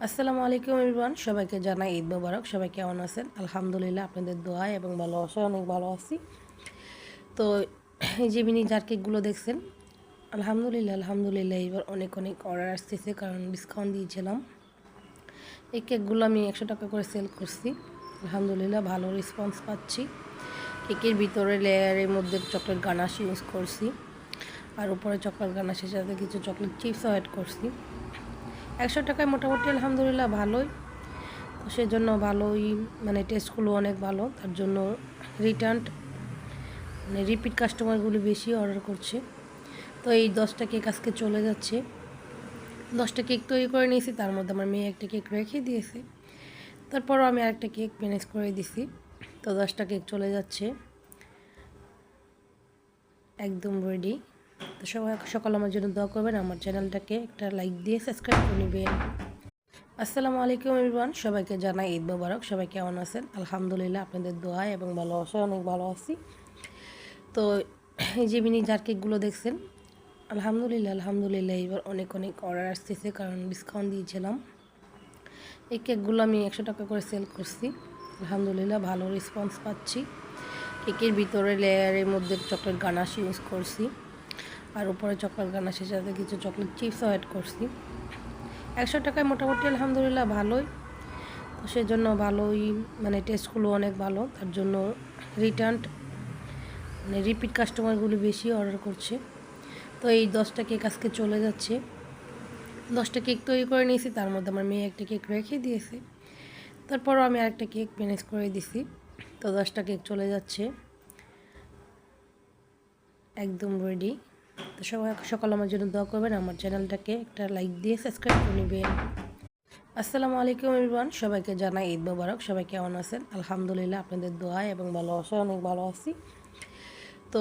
আসসালামু আলাইকুম এভরিওয়ান, সবাইকে জানাই ঈদ মোবারক। সবাই কেমন আছেন? আলহামদুলিল্লাহ, আপনাদের দোয়ায় এবং ভালোবাসায় অনেক ভালো আছি। তো এই যে মিনি জার কেকগুলো দেখছেন, আলহামদুলিল্লাহ এবার অনেক অর্ডার আসতেছে, কারণ ডিসকাউন্ট দিয়েছিলাম। এই কেকগুলো আমি 100 টাকা করে সেল করছি। আলহামদুলিল্লাহ ভালো রেসপন্স পাচ্ছি। কেকের ভিতরে লেয়ারের মধ্যে চকলেট গানাশ ইউজ করছি, আর উপরে চকলেট গানাশের সাথে কিছু চকলেট চিপসও অ্যাড করছি। 100 টাকায় মোটামুটি আলহামদুলিল্লাহ ভালোই। তো সেজন্য ভালোই, টেস্টগুলো অনেক ভালো, তার জন্য রিপিট কাস্টমারগুলো বেশি অর্ডার করছে। তো এই 10টা কেক আজকে চলে যাচ্ছে। 10টা কেক তৈরি করে নিয়েছি, তার মধ্যে আমার মেয়ে একটা কেক রেখে দিয়েছে, তারপরও আমি আরেকটা কেক ম্যানেজ করে দিছি। তো 10টা কেক চলে যাচ্ছে, একদম রেডি। তো সবাই সকাল আমার জন্য দোয়া করবেন, আমার চ্যানেলটাকে একটা লাইক দিয়ে সাবস্ক্রাইব করে নেবেন। আসসালামু আলাইকুম এভরিওয়ান, সবাইকে জানাই ঈদ মোবারক। সবাই কেমন আছেন? আলহামদুলিল্লাহ, আপনাদের দোয়ায় এবং ভালোবাসায় অনেক ভালো আছি। তো এই যে মিনি জার কেকগুলো দেখছেন, আলহামদুলিল্লাহ এবার অনেক অর্ডার আসতেছে, কারণ ডিসকাউন্ট দিয়েছিলাম। এই কেকগুলো আমি 100 টাকা করে সেল করছি। আলহামদুলিল্লাহ ভালো রেসপন্স পাচ্ছি। কেকের ভিতরে লেয়ারের মধ্যে চকলেট গানাশ ইউজ করছি, আর উপরে চকলেট গানাশের সাথে কিছু চকলেট চিপসও অ্যাড করছি। 100 টাকায় মোটামুটি আলহামদুলিল্লাহ ভালোই। তো সেজন্য ভালোই, টেস্টগুলো অনেক ভালো, তার জন্য রিপিট কাস্টমারগুলো বেশি অর্ডার করছে। তো এই 10টা কেক আজকে চলে যাচ্ছে। 10টা কেক তৈরি করে নিয়েছি, তার মধ্যে আমার মেয়ে একটা কেক রেখে দিয়েছে, তারপরও আমি আরেকটা কেক ম্যানেজ করে দিছি। তো 10টা কেক চলে যাচ্ছে, একদম রেডি। তো সবাই সকাল আমার জন্য দোয়া করবেন, আমার চ্যানেলটাকে একটা লাইক দিয়ে সাবস্ক্রাইব করে নেবেন। আসসালামু আলাইকুম এভরিওয়ান, সবাইকে জানাই ঈদ মোবারক। সবাই কেমন আছেন? আলহামদুলিল্লাহ, আপনাদের দোয়ায় এবং ভালোবাসায় অনেক ভালো আছি। তো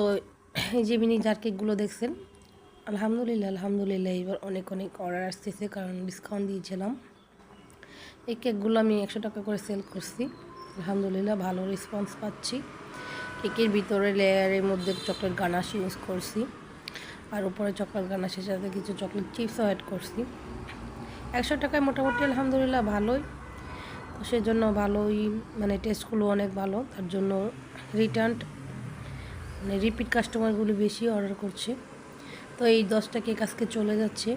এই যে মিনি জার কেকগুলো দেখছেন, আলহামদুলিল্লাহ এবার অনেক অর্ডার আসতেছে, কারণ ডিসকাউন্ট দিয়েছিলাম। এই কেকগুলো আমি 100 টাকা করে সেল করছি। আলহামদুলিল্লাহ ভালো রেসপন্স পাচ্ছি। কেকের ভিতরে লেয়ারের মধ্যে চকলেট গানাশ ইউজ করছি, আর উপরে চকলেট গানাশের সাথে কিছু চকলেট চিপসও অ্যাড করছি। 100 টাকায় মোটামুটি আলহামদুলিল্লাহ ভালোই। তো সেজন্য ভালোই, টেস্টগুলো অনেক ভালো, তার জন্য রিপিট কাস্টমারগুলো বেশি অর্ডার করছে। তো এই 10টা কেক আজকে চলে যাচ্ছে।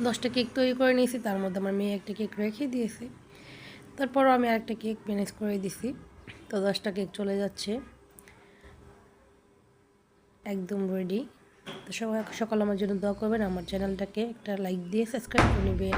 10টা কেক তৈরি করে নিয়েছি, তার মধ্যে আমার মেয়ে একটা কেক রেখে দিয়েছে, তারপরও আমি আরেকটা কেক ম্যানেজ করে দিছি। তো 10টা কেক চলে যাচ্ছে, একদম রেডি। তো সবাই সকাল আমার জন্য দোয়া করবেন, আমার চ্যানেলটাকে একটা লাইক দিয়ে সাবস্ক্রাইব করে নেবেন।